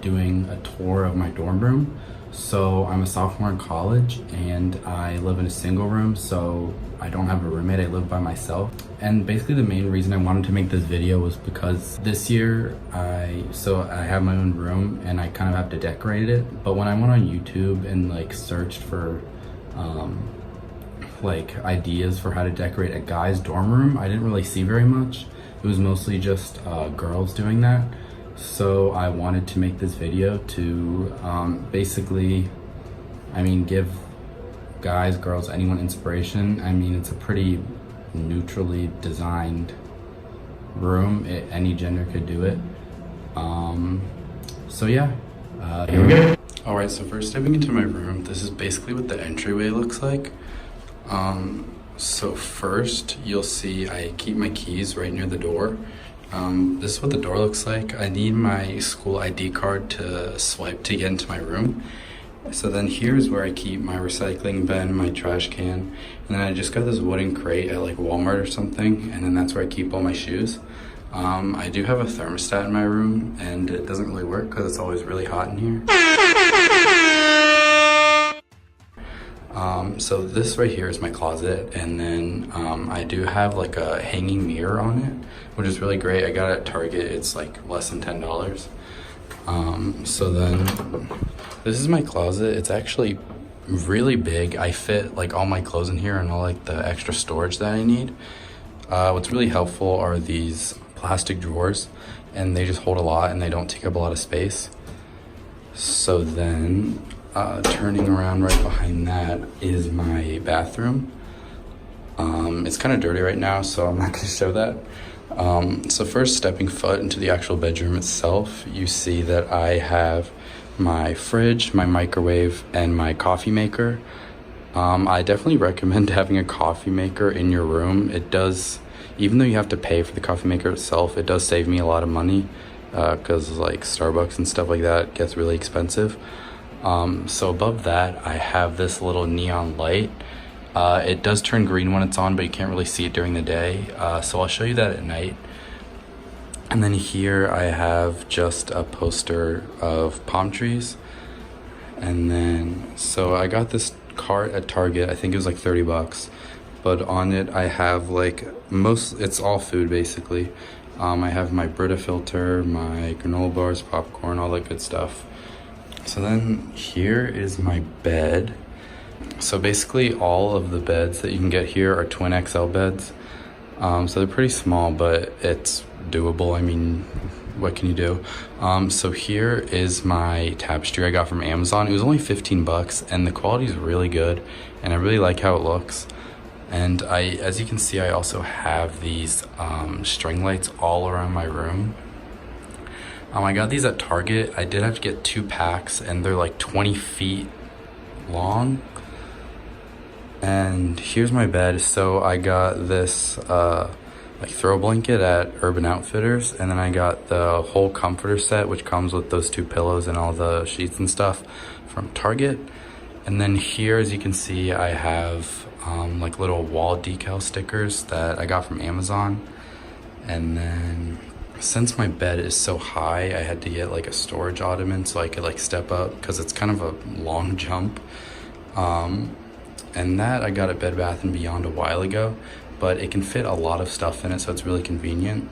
doing a tour of my dorm room. So I'm a sophomore in college and I live in a single room, so I don't have a roommate, I live by myself. And basically the main reason I wanted to make this video was because this year I have my own room and I kind of have to decorate it. But when I went on YouTube and like searched for like ideas for how to decorate a guy's dorm room, I didn't really see very much. It was mostly just girls doing that. So I wanted to make this video to basically, give guys, girls, anyone inspiration. It's a pretty neutrally designed room. Any gender could do it. So yeah, here we go. Alright, so first stepping into my room, this is basically what the entryway looks like. So first you'll see I keep my keys right near the door. This is what the door looks like. I need my school ID card to swipe to get into my room. So then here's where I keep my recycling bin, my trash can, and then I just got this wooden crate at like Walmart or something, and then that's where I keep all my shoes. I do have a thermostat in my room and it doesn't really work because it's always really hot in here. So this right here is my closet, and then I do have like a hanging mirror on it, which is really great. I got it at Target. It's like less than $10. So then this is my closet. It's actually really big. I fit like all my clothes in here and all like the extra storage that I need. What's really helpful are these plastic drawers, and they just hold a lot and they don't take up a lot of space. So then turning around right behind that is my bathroom. It's kind of dirty right now, so I'm not going to show that. So first, stepping foot into the actual bedroom itself, you see that I have my fridge, my microwave, and my coffee maker. I definitely recommend having a coffee maker in your room. It does, even though you have to pay for the coffee maker itself, it does save me a lot of money because like Starbucks and stuff like that gets really expensive. So above that, I have this little neon light. It does turn green when it's on, but you can't really see it during the day. So I'll show you that at night. And then here I have just a poster of palm trees. And then, so I got this cart at Target. I think it was like $30, but on it I have like it's all food basically. I have my Brita filter, my granola bars, popcorn, all that good stuff. So then here is my bed. So basically all of the beds that you can get here are twin XL beds. So they're pretty small, but it's doable. What can you do? So here is my Tapestry I got from Amazon. It was only $15 and the quality is really good and I really like how it looks. And as you can see, I also have these string lights all around my room. I got these at Target. I did have to get 2 packs and they're like 20 feet long. And here's my bed. So I got this like throw blanket at Urban Outfitters, and then I got the whole comforter set, which comes with those 2 pillows and all the sheets and stuff, from Target. And then here, as you can see, I have like little wall decal stickers that I got from Amazon. And then since my bed is so high, I had to get like a storage ottoman so I could like step up because it's kind of a long jump. And that I got at Bed Bath & Beyond a while ago, but it can fit a lot of stuff in it, so it's really convenient.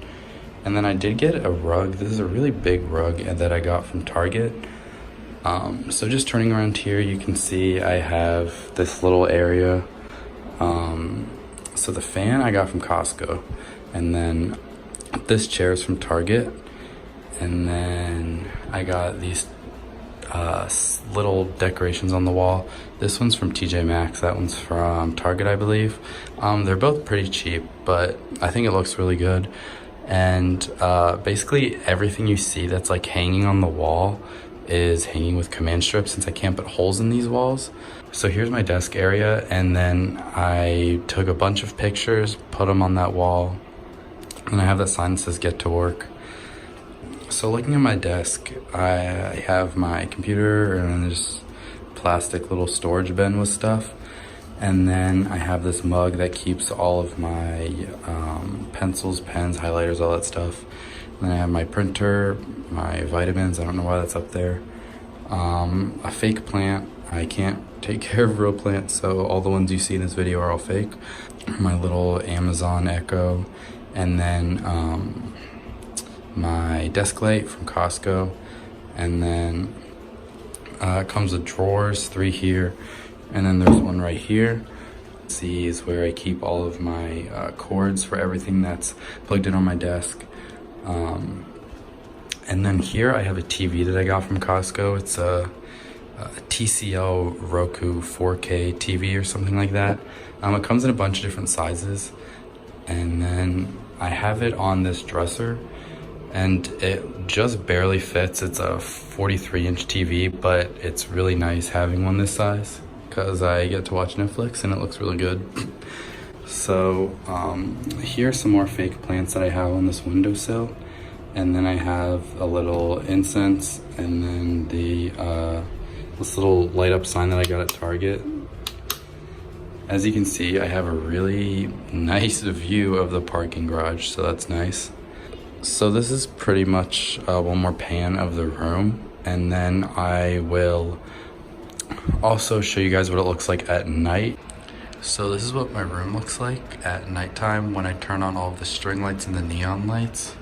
And then I did get a rug. This is a really big rug that I got from Target. So just turning around here, you can see I have this little area. So the fan I got from Costco, and then this chair is from Target, and then I got these little decorations on the wall. This one's from TJ Maxx, that one's from Target, I believe. They're both pretty cheap, but I think it looks really good. And basically everything you see that's like hanging on the wall is hanging with command strips, since I can't put holes in these walls. So here's my desk area, and then I took a bunch of pictures, put them on that wall, and I have that sign that says "Get to Work." So looking at my desk, I have my computer, and then there's plastic little storage bin with stuff. And then I have this mug that keeps all of my pencils, pens, highlighters, all that stuff. Then I have my printer, my vitamins, I don't know why that's up there. A fake plant. I can't take care of real plants, so all the ones you see in this video are all fake. My little Amazon Echo, and then my desk light from Costco, and then it comes with drawers, 3 here, and then there's one right here. C is where I keep all of my cords for everything that's plugged in on my desk. And then here I have a TV that I got from Costco. It's a TCL Roku 4K TV or something like that. It comes in a bunch of different sizes. And then I have it on this dresser, and it just barely fits. It's a 43-inch TV, but it's really nice having one this size because I get to watch Netflix and it looks really good. So here's some more fake plants that I have on this windowsill. And then I have a little incense, and then this little light up sign that I got at Target. As you can see, I have a really nice view of the parking garage, so that's nice. So this is pretty much one more pan of the room, and then I will also show you guys what it looks like at night. So this is what my room looks like at nighttime when I turn on all of the string lights and the neon lights.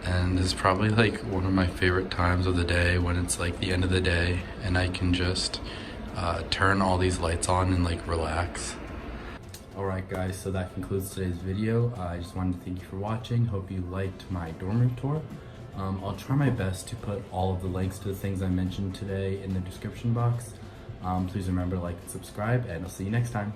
And this is probably like one of my favorite times of the day, when it's like the end of the day and I can just turn all these lights on and like relax. Alright guys, so that concludes today's video. I just wanted to thank you for watching. Hope you liked my dorm room tour. I'll try my best to put all of the links to the things I mentioned today in the description box. Please remember to like and subscribe, and I'll see you next time.